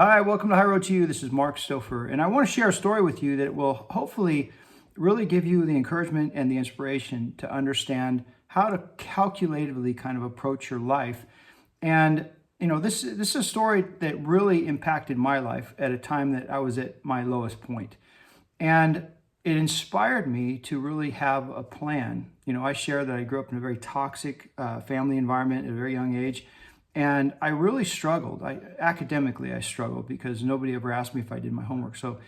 Hi, welcome to High Road to You. This is Mark Stofer, and I want to share a story with you that will hopefully really give you the encouragement and the inspiration to understand how to calculatively kind of approach your life. And this is a story that really impacted my life at a time that I was at my lowest point. And it inspired me to really have a plan. I share that I grew up in a very toxic family environment at a very young age. And I really struggled. Academically, I struggled because nobody ever asked me if I did my homework. So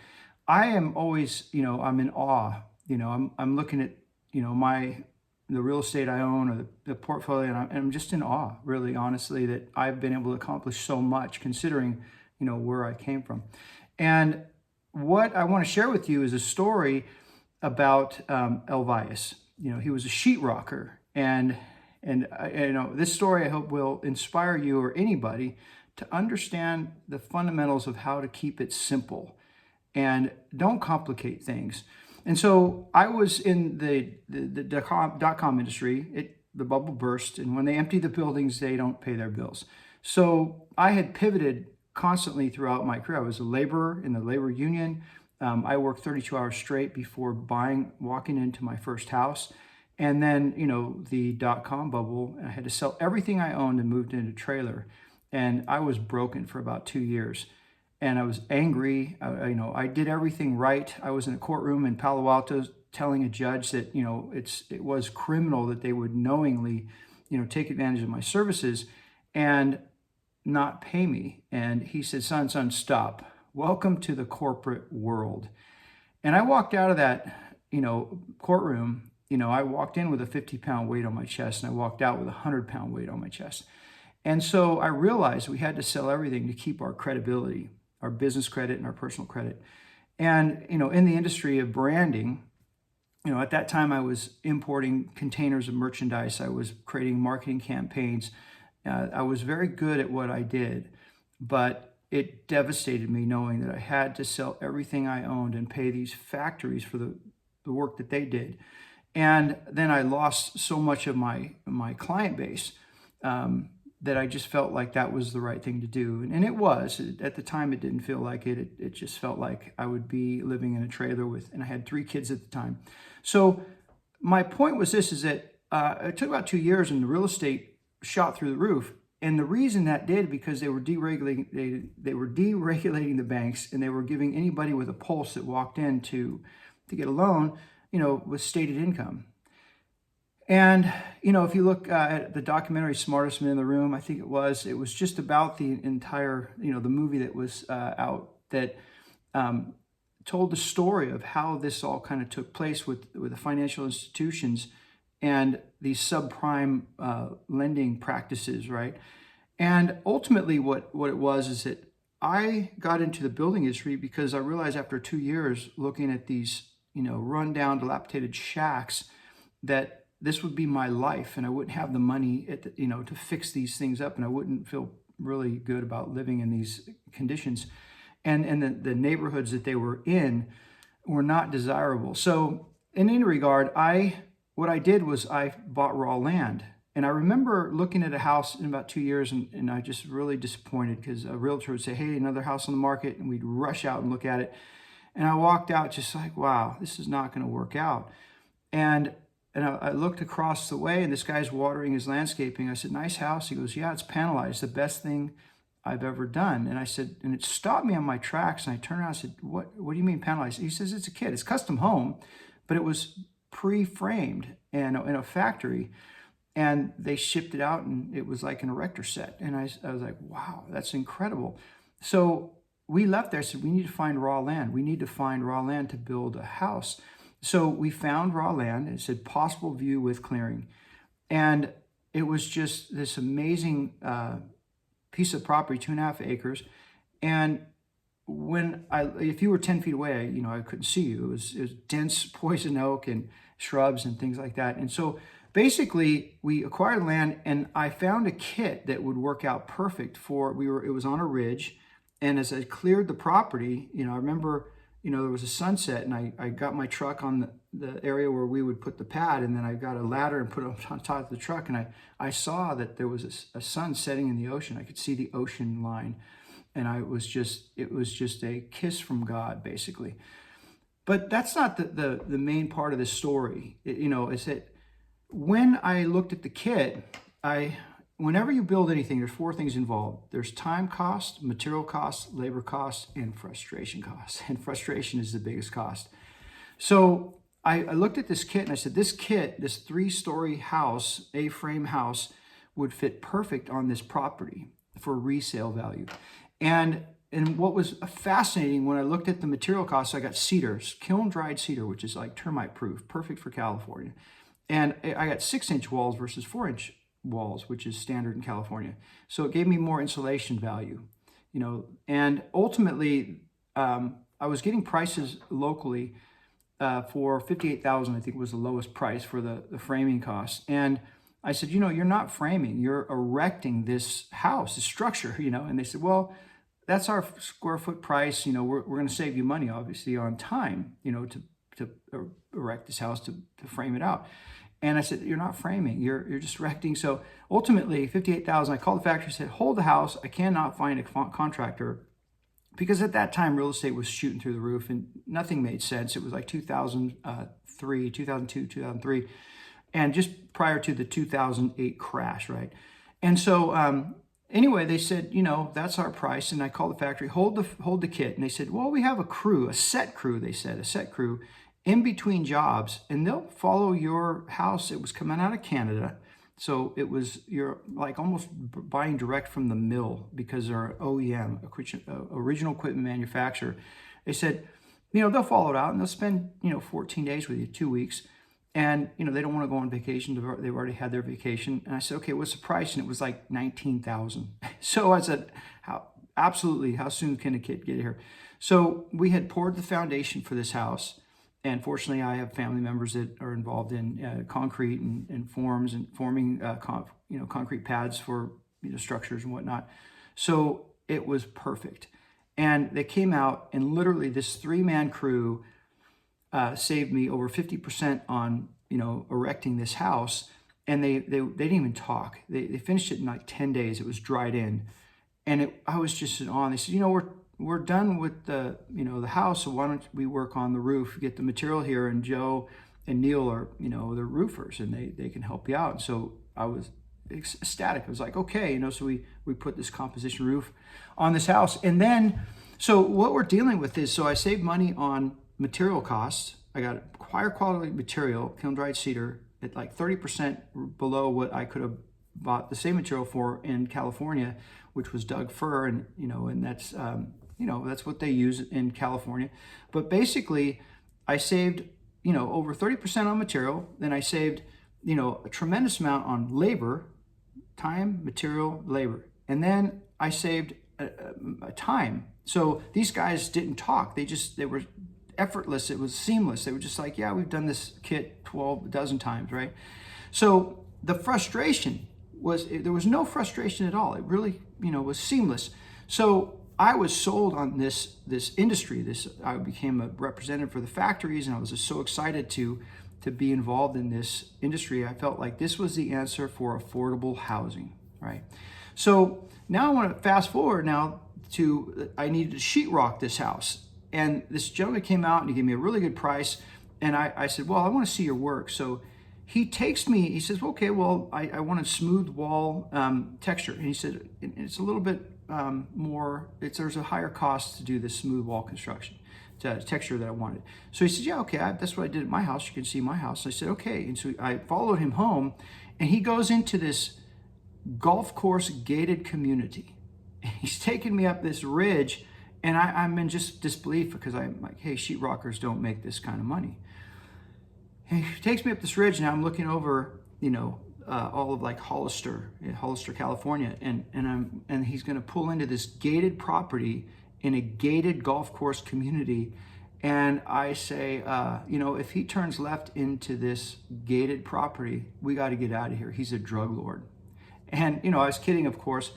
I am always, I'm in awe. I'm looking at, the real estate I own or the portfolio, and I'm just in awe, really, honestly, that I've been able to accomplish so much considering, where I came from. And what I want to share with you is a story about Elvias. He was a sheetrocker, and this story I hope will inspire you or anybody to understand the fundamentals of how to keep it simple and don't complicate things. And so I was in the dot-com industry. The bubble burst, and when they empty the buildings, they don't pay their bills. So I had pivoted constantly throughout my career. I was a laborer in the labor union. I worked 32 hours straight before walking into my first house. And then, the dot-com bubble, I had to sell everything I owned and moved into a trailer. And I was broken for about 2 years. And I was angry. I did everything right. I was in a courtroom in Palo Alto telling a judge that, it was criminal that they would knowingly, take advantage of my services and not pay me. And he said, son, stop. Welcome to the corporate world. And I walked out of that, courtroom. I walked in with a 50-pound weight on my chest, and I walked out with a 100-pound weight on my chest. And so I realized we had to sell everything to keep our credibility, our business credit and our personal credit. And, in the industry of branding, at that time I was importing containers of merchandise. I was creating marketing campaigns. I was very good at what I did, but it devastated me knowing that I had to sell everything I owned and pay these factories for the work that they did. And then I lost so much of my client base that I just felt like that was the right thing to do. And it was. At the time, it didn't feel like it. It just felt like I would be living in a trailer and I had 3 kids at the time. So my point was this, is that it took about 2 years and the real estate shot through the roof. And the reason that did, because they were deregulating, they were deregulating the banks, and they were giving anybody with a pulse that walked in to get a loan, with stated income. And, if you look at the documentary Smartest Man in the Room, I think it was just about the entire, the movie that was out that told the story of how this all kind of took place with the financial institutions and these subprime lending practices, right? And ultimately what it was is that I got into the building industry because I realized after 2 years looking at these run down, dilapidated shacks, that this would be my life, and I wouldn't have the money to fix these things up, and I wouldn't feel really good about living in these conditions, and the neighborhoods that they were in were not desirable. So in any regard, what I did was I bought raw land. And I remember looking at a house in about 2 years, and I just really disappointed because a realtor would say, hey, another house on the market, and we'd rush out and look at it. And I walked out just like, wow, this is not going to work out. And I looked across the way, and this guy's watering his landscaping. I said, nice house. He goes, yeah, it's panelized. The best thing I've ever done. And I said, and it stopped me on my tracks. And I turned around and said, what do you mean panelized? He says, it's a kit. It's custom home, but it was pre-framed in a factory. And they shipped it out, and it was like an erector set. And I was like, wow, that's incredible. So we left there. I said, we need to find raw land. We need to find raw land to build a house. So we found raw land. It said possible view with clearing. And it was just this amazing piece of property, 2.5 acres. And if you were 10 feet away, I couldn't see you. It was dense poison oak and shrubs and things like that. And so basically we acquired land, and I found a kit that would work out perfect it was on a ridge. And as I cleared the property, I remember, there was a sunset, and I got my truck on the area where we would put the pad, and then I got a ladder and put it on top of the truck, and I saw that there was a sun setting in the ocean. I could see the ocean line. And it was just a kiss from God, basically. But that's not the main part of the story. Is that when I looked at the kit, whenever you build anything, there's four things involved. There's time cost, material cost, labor cost, and frustration cost. And frustration is the biggest cost. So I looked at this kit and I said, this 3-story house, A-frame house, would fit perfect on this property for resale value. And what was fascinating, when I looked at the material costs, I got cedar, kiln-dried cedar, which is like termite-proof, perfect for California. And I got 6-inch walls versus 4-inch walls, which is standard in California. So it gave me more insulation value, And ultimately, I was getting prices locally for $58,000. I think was the lowest price for the framing costs. And I said, you're not framing, you're erecting this house, this structure, And they said, well, that's our square foot price. We're going to save you money, obviously, on time, to erect this house, to frame it out. And I said, you're not framing, you're just erecting. So ultimately, $58,000, I called the factory, said, hold the house. I cannot find a contractor, because at that time, real estate was shooting through the roof and nothing made sense. It was like 2002, 2003, and just prior to the 2008 crash, right? And so anyway, they said, that's our price. And I called the factory, hold the kit. And they said, well, we have a set crew in between jobs, and they'll follow your house. It was coming out of Canada. So you're like almost buying direct from the mill, because they're OEM, original equipment manufacturer. They said, they'll follow it out and they'll spend, 14 days with you, 2 weeks. And, they don't want to go on vacation. They've already had their vacation. And I said, okay, what's the price? And it was like $19,000. So I said, how soon can a kid get here? So we had poured the foundation for this house. And fortunately, I have family members that are involved in concrete and forms and forming, concrete pads for structures and whatnot. So it was perfect. And they came out, and literally this 3-man crew saved me over 50% on erecting this house. And they didn't even talk. They finished it in like 10 days. It was dried in, and I was just in awe. And they said, we're done with the house, so why don't we work on the roof, get the material here, and Joe and Neil are the roofers, and they can help you out. And so I was ecstatic. I was like, okay, so we put this composition roof on this house. And then, so what we're dealing with is, so I saved money on material costs. I got higher quality material, kiln-dried cedar, at like 30% below what I could have bought the same material for in California, which was Doug fir, and and that's that's what they use in California. But basically, I saved over 30% on material. Then I saved a tremendous amount on labor, time, material, labor, and then I saved time. So these guys didn't talk. They were effortless. It was seamless. They were just like, yeah, we've done this kit 12 dozen times, right? So the frustration there was no frustration at all. It really, was seamless. So I was sold on this industry. I became a representative for the factories, and I was just so excited to be involved in this industry. I felt like this was the answer for affordable housing, right? So now I want to fast forward I needed to sheetrock this house. And this gentleman came out and he gave me a really good price. And I said, well, I want to see your work. So he takes me, he says, okay, well, I want a smooth wall texture. And he said, it's a little bit more, there's a higher cost to do this smooth wall construction, texture that I wanted. So he said, yeah, okay, that's what I did at my house. You can see my house. I said, okay. And so I followed him home, and he goes into this golf course gated community. He's taking me up this ridge, and I'm in just disbelief, because I'm like, hey, sheetrockers don't make this kind of money. And he takes me up this ridge, and I'm looking over, all of like Hollister, California, and he's going to pull into this gated property in a gated golf course community. And I say, if he turns left into this gated property, we got to get out of here. He's a drug lord. And, I was kidding, of course,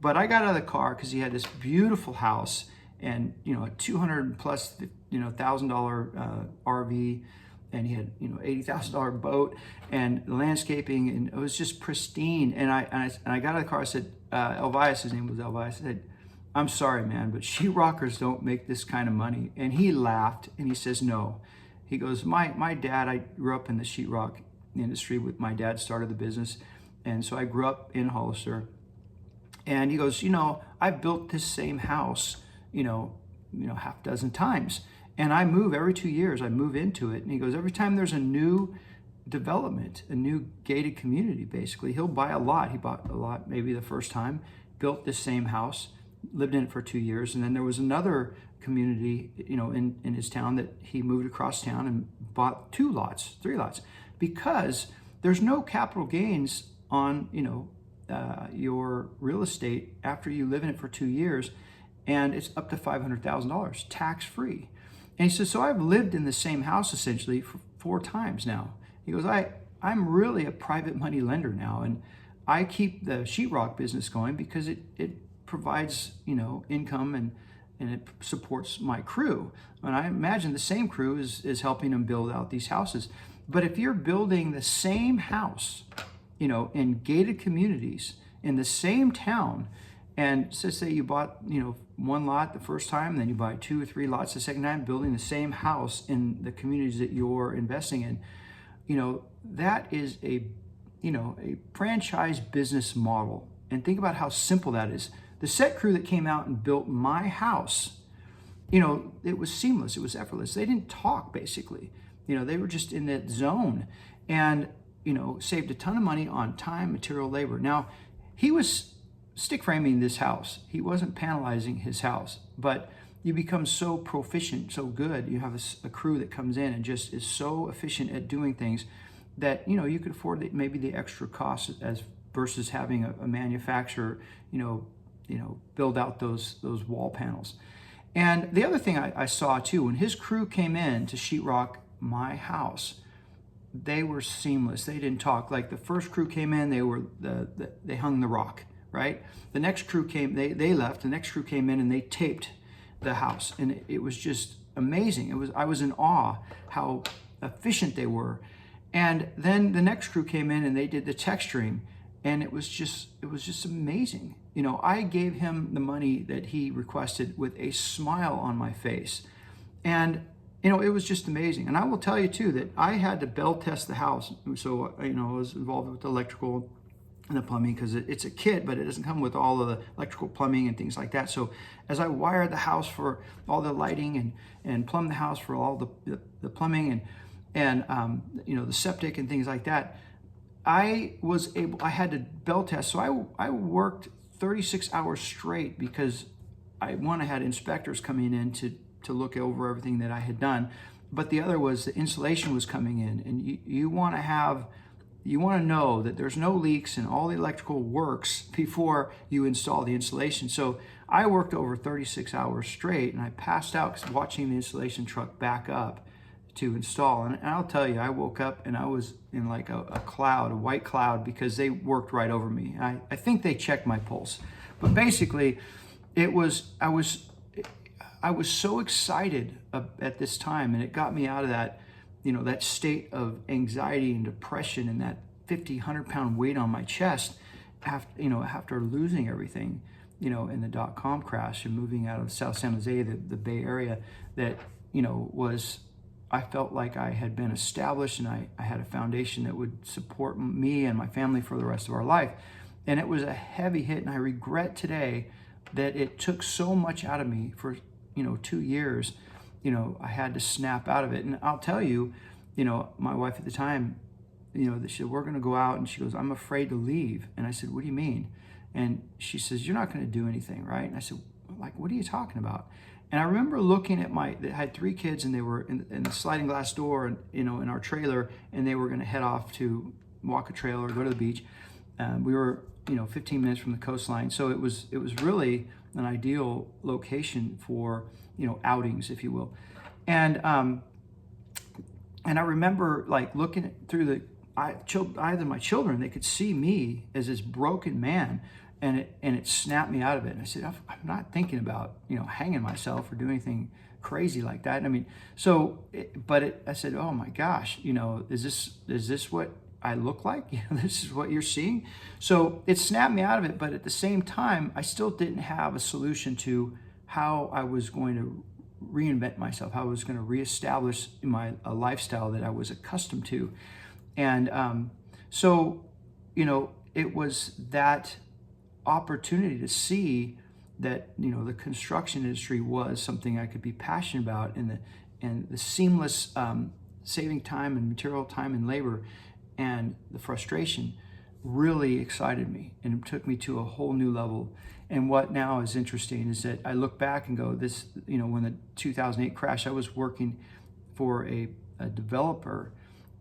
but I got out of the car because he had this beautiful house and, a $200 plus, $1,000 RV, and he had, $80,000 boat and landscaping, and it was just pristine. And I got out of the car. I said, Elvias, his name was Elvias. I said, I'm sorry, man, but sheetrockers don't make this kind of money. And he laughed and he says, no. He goes, my dad, I grew up in the sheetrock industry. With my dad started the business. And so I grew up in Hollister. And he goes, I've built this same house, half dozen times. And I move every 2 years, I move into it. And he goes, every time there's a new development, a new gated community, basically, he'll buy a lot. He bought a lot maybe the first time, built this same house, lived in it for 2 years. And then there was another community, in his town that he moved across town and bought 2 lots, 3 lots, because there's no capital gains on, your real estate after you live in it for 2 years, and it's up to $500,000 tax free. And he says, so I've lived in the same house essentially for 4 times now. He goes, I'm really a private money lender now, and I keep the sheetrock business going because it provides, income and it supports my crew. And I imagine the same crew is helping him build out these houses. But if you're building the same house, in gated communities in the same town, and so say you bought, 1 lot the first time, then you buy 2 or 3 lots the second time, building the same house in the communities that you're investing in, that is a franchise business model. And think about how simple that is. The set crew that came out and built my house, it was seamless. It was effortless. They didn't talk, basically. They were just in that zone, and, saved a ton of money on time, material, labor. Now, he was stick framing this house. He wasn't panelizing his house, but you become so proficient, so good. You have a crew that comes in and just is so efficient at doing things that, you could afford maybe the extra cost as versus having a manufacturer, build out those wall panels. And the other thing I saw too, when his crew came in to sheetrock my house, they were seamless. They didn't talk. Like the first crew came in, they hung the rock, right? The next crew came, they left. The next crew came in and they taped the house, and it was just amazing. I was in awe how efficient they were. And then the next crew came in and they did the texturing, and it was just amazing. I gave him the money that he requested with a smile on my face. And it was just amazing. And I will tell you too that I had to bell test the house. So, I was involved with the electrical and the plumbing, because it's a kit, but it doesn't come with all of the electrical plumbing and things like that. So as I wired the house for all the lighting and plumbed the house for all the plumbing and the septic and things like that, I had to bell test. So I worked 36 hours straight because I had inspectors coming in to look over everything that I had done. But the other was the insulation was coming in, and you want to know that there's no leaks and all the electrical works before you install the insulation. So I worked over 36 hours straight, and I passed out watching the installation truck back up to install. And I'll tell you, I woke up and I was in like a cloud, a white cloud, because they worked right over me. I think they checked my pulse. But basically, I was so excited at this time, and it got me out of that, that state of anxiety and depression and that 100-pound weight on my chest after losing everything, in the dot-com crash and moving out of South San Jose, the Bay Area, that, I felt like I had been established and I had a foundation that would support me and my family for the rest of our life. And it was a heavy hit, and I regret today that it took so much out of me for 2 years. I had to snap out of it. And I'll tell you, my wife at the time, she said, we're going to go out. And she goes, I'm afraid to leave. And I said, what do you mean? And she says, you're not going to do anything, right? And I said, like, what are you talking about? And I remember looking at I had 3 kids, and they were in the sliding glass door, and, in our trailer, and they were going to head off to walk a trail or go to the beach. We were, 15 minutes from the coastline. So it was really an ideal location for, outings, if you will. And I remember like looking through the eyes of my children, they could see me as this broken man, and it snapped me out of it. And I said, I'm not thinking about, hanging myself or doing anything crazy like that. I mean, I said, oh my gosh, is this what I look like? This is what you're seeing. So it snapped me out of it, but at the same time, I still didn't have a solution to how I was going to reinvent myself, how I was going to reestablish a lifestyle that I was accustomed to. And so, it was that opportunity to see that, the construction industry was something I could be passionate about, and the seamless saving time and material, time and labor, and the frustration really excited me, and it took me to a whole new level. And what now is interesting is that I look back and go, this, when the 2008 crash, I was working for a developer,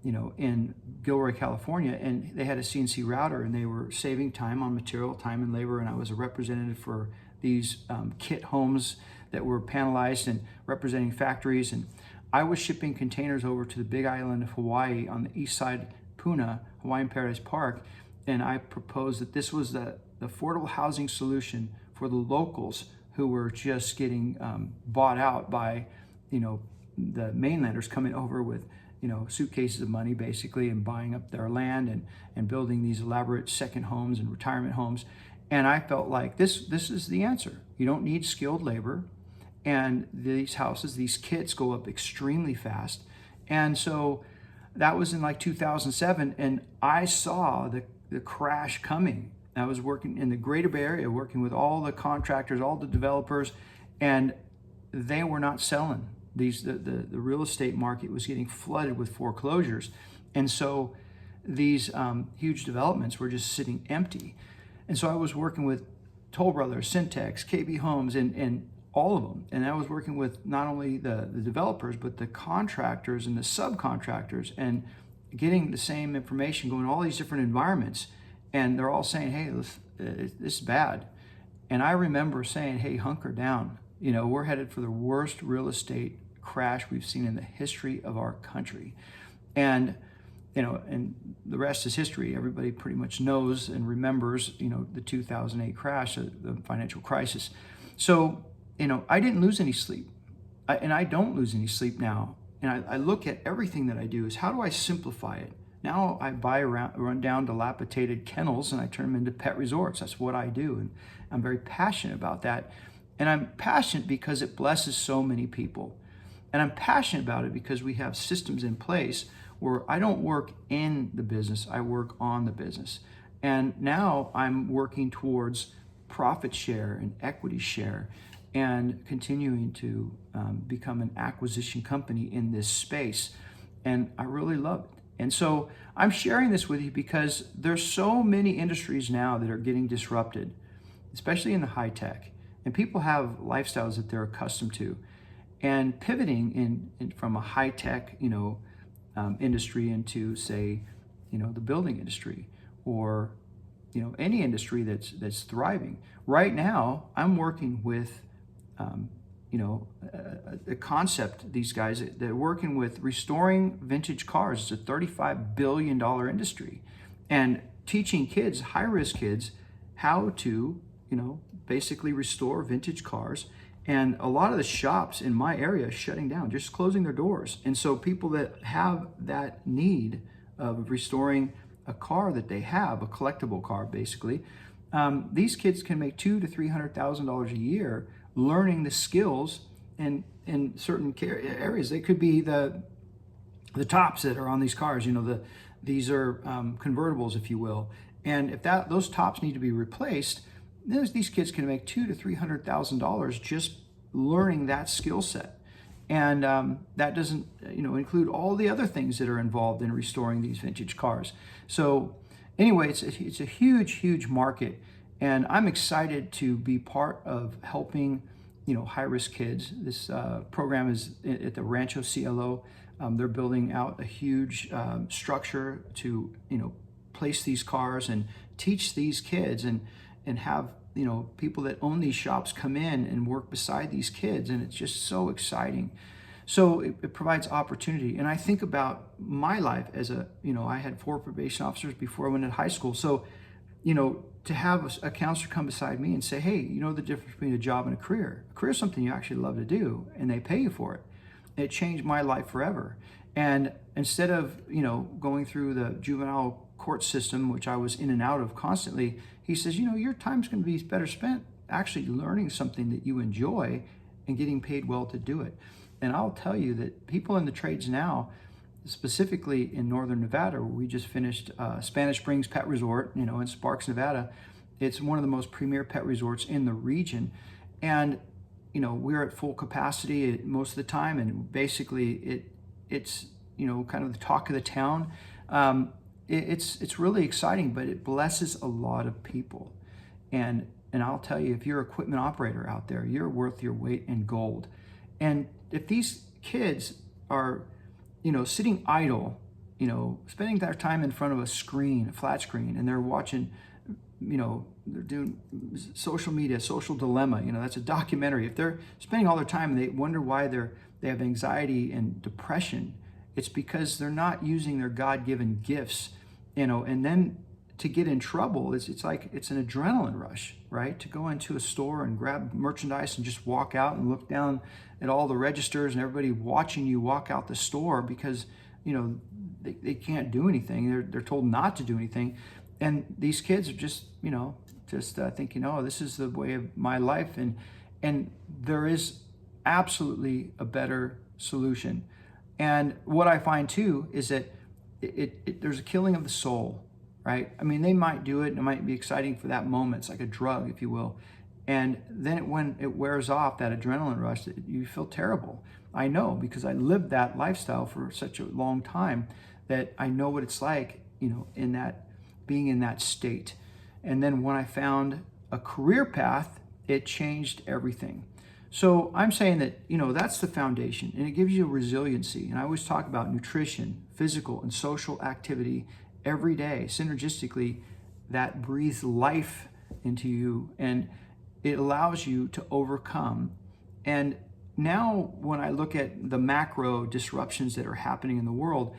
in Gilroy, California, and they had a CNC router, and they were saving time on material, time and labor, and I was a representative for these kit homes that were panelized and representing factories, and I was shipping containers over to the big island of Hawaii on the east side, Puna, Hawaiian Paradise Park, and I proposed that this was the affordable housing solution for the locals who were just getting bought out by, the mainlanders coming over with, suitcases of money basically, and buying up their land and building these elaborate second homes and retirement homes. And I felt like this is the answer. You don't need skilled labor, and these houses, these kits go up extremely fast. And so that was in like 2007, and I saw the crash coming. I was working in the Greater Bay Area, working with all the contractors, all the developers, and they were not selling. The real estate market was getting flooded with foreclosures. And so these huge developments were just sitting empty. And so I was working with Toll Brothers, Syntex, KB Homes, and all of them. And I was working with not only the developers, but the contractors and the subcontractors, and getting the same information, going to all these different environments. And they're all saying, hey, this is bad. And I remember saying, hey, hunker down. We're headed for the worst real estate crash we've seen in the history of our country. And, and the rest is history. Everybody pretty much knows and remembers, the 2008 crash, the financial crisis. So, I didn't lose any sleep. And I don't lose any sleep now. And I look at everything that I do is, how do I simplify it? Now I run down dilapidated kennels and I turn them into pet resorts. That's what I do. And I'm very passionate about that. And I'm passionate because it blesses so many people. And I'm passionate about it because we have systems in place where I don't work in the business, I work on the business. And now I'm working towards profit share and equity share, and continuing to become an acquisition company in this space. And I really love it. And so I'm sharing this with you because there's so many industries now that are getting disrupted, especially in the high tech. And people have lifestyles that they're accustomed to. And pivoting from a high tech, industry into, say, the building industry, or, any industry that's thriving. Right now, I'm working with, a concept. These guys, they're working with restoring vintage cars. It's a $35 billion industry, and teaching kids, high-risk kids, how to, basically restore vintage cars. And a lot of the shops in my area are shutting down, just closing their doors. And so people that have that need of restoring a car that they have, a collectible car basically, these kids can make $200,000 to $300,000 a year learning the skills in certain areas. They could be the tops that are on these cars. These are convertibles, if you will. And if those tops need to be replaced, these kids can make $200,000 to $300,000 just learning that skill set. And that doesn't include all the other things that are involved in restoring these vintage cars. So anyway, it's a huge market, and I'm excited to be part of helping high-risk kids. This program is at the Rancho, Cielo. They're building out a huge structure to place these cars and teach these kids, and have people that own these shops come in and work beside these kids, and it's just so exciting. So it provides opportunity. And I think about my life as I had 4 probation officers before I went to high school. So to have a counselor come beside me and say, hey, the difference between a job and a career. A career is something you actually love to do, and they pay you for it. it changed my life forever. And instead of, going through the juvenile court system, which I was in and out of constantly, he says, your time's going to be better spent actually learning something that you enjoy and getting paid well to do it. And I'll tell you that people in the trades now, specifically in Northern Nevada, where we just finished Spanish Springs Pet Resort, in Sparks, Nevada. It's one of the most premier pet resorts in the region. And, we're at full capacity most of the time. And basically it's kind of the talk of the town. It's really exciting, but it blesses a lot of people. And I'll tell you, if you're an equipment operator out there, you're worth your weight in gold. And if these kids are, sitting idle, spending their time in front of a screen, a flat screen, and they're watching, they're doing social media, Social Dilemma, that's a documentary. If they're spending all their time and they wonder why they have anxiety and depression, it's because they're not using their God-given gifts, and then to get in trouble, it's like it's an adrenaline rush, right? To go into a store and grab merchandise and just walk out and look down at all the registers and everybody watching you walk out the store because, they can't do anything. They're told not to do anything. And these kids are just thinking, oh, this is the way of my life. And there is absolutely a better solution. And what I find too is that there's a killing of the soul, right? I mean, they might do it and it might be exciting for that moment. It's like a drug, if you will. And then when it wears off, that adrenaline rush, you feel terrible. I know, because I lived that lifestyle for such a long time that I know what it's like, in that, being in that state. And then when I found a career path, it changed everything. So I'm saying that, that's the foundation, and it gives you resiliency. And I always talk about nutrition, physical and social activity every day, synergistically, that breathes life into you, and it allows you to overcome. And now when I look at the macro disruptions that are happening in the world,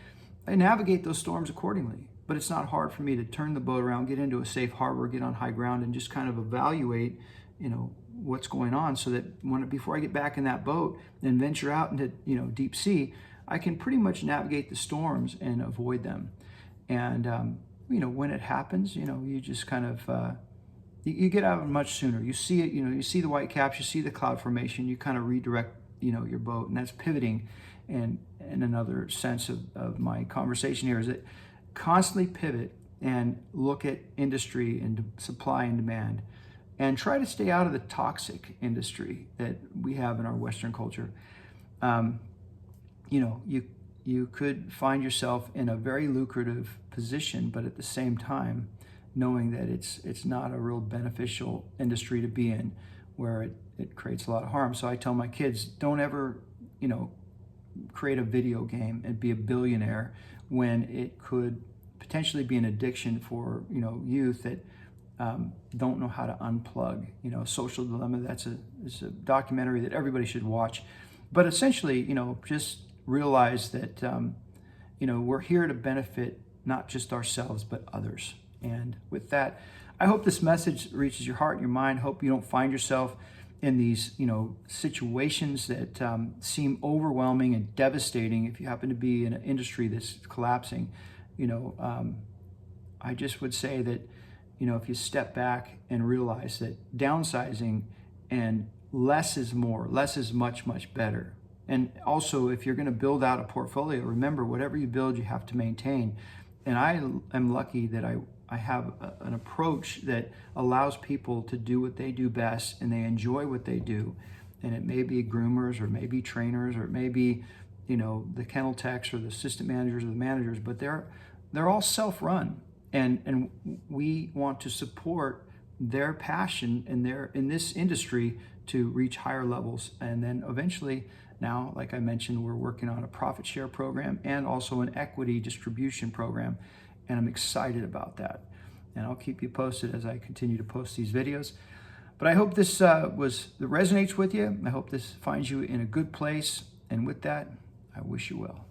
I navigate those storms accordingly. But it's not hard for me to turn the boat around, get into a safe harbor, get on high ground, and just kind of evaluate, what's going on, so that before I get back in that boat and venture out into, deep sea, I can pretty much navigate the storms and avoid them. And, when it happens, you just kind of, you get out of it much sooner. You see it, you see the white caps, you see the cloud formation, you kind of redirect, your boat, and that's pivoting. And another sense of my conversation here is that constantly pivot and look at industry and supply and demand, and try to stay out of the toxic industry that we have in our Western culture. You could find yourself in a very lucrative position, but at the same time, knowing that it's not a real beneficial industry to be in, where it creates a lot of harm. So I tell my kids, don't ever, create a video game and be a billionaire when it could potentially be an addiction for, youth that don't know how to unplug. Social Dilemma, it's a documentary that everybody should watch. But essentially, just realize that, we're here to benefit not just ourselves, but others. And with that, I hope this message reaches your heart and your mind. Hope you don't find yourself in these, situations that seem overwhelming and devastating if you happen to be in an industry that's collapsing. I just would say that, if you step back and realize that downsizing and less is more, less is much, much better. And also, if you're going to build out a portfolio, remember, whatever you build, you have to maintain. And I am lucky that I have an approach that allows people to do what they do best, and they enjoy what they do. And it may be groomers, or it may be trainers, or it may be, the kennel techs or the assistant managers or the managers, but they're all self-run. And we want to support their passion in this industry to reach higher levels. And then eventually, now, like I mentioned, we're working on a profit share program and also an equity distribution program. And I'm excited about that. And I'll keep you posted as I continue to post these videos. But I hope this resonates with you. I hope this finds you in a good place. And with that, I wish you well.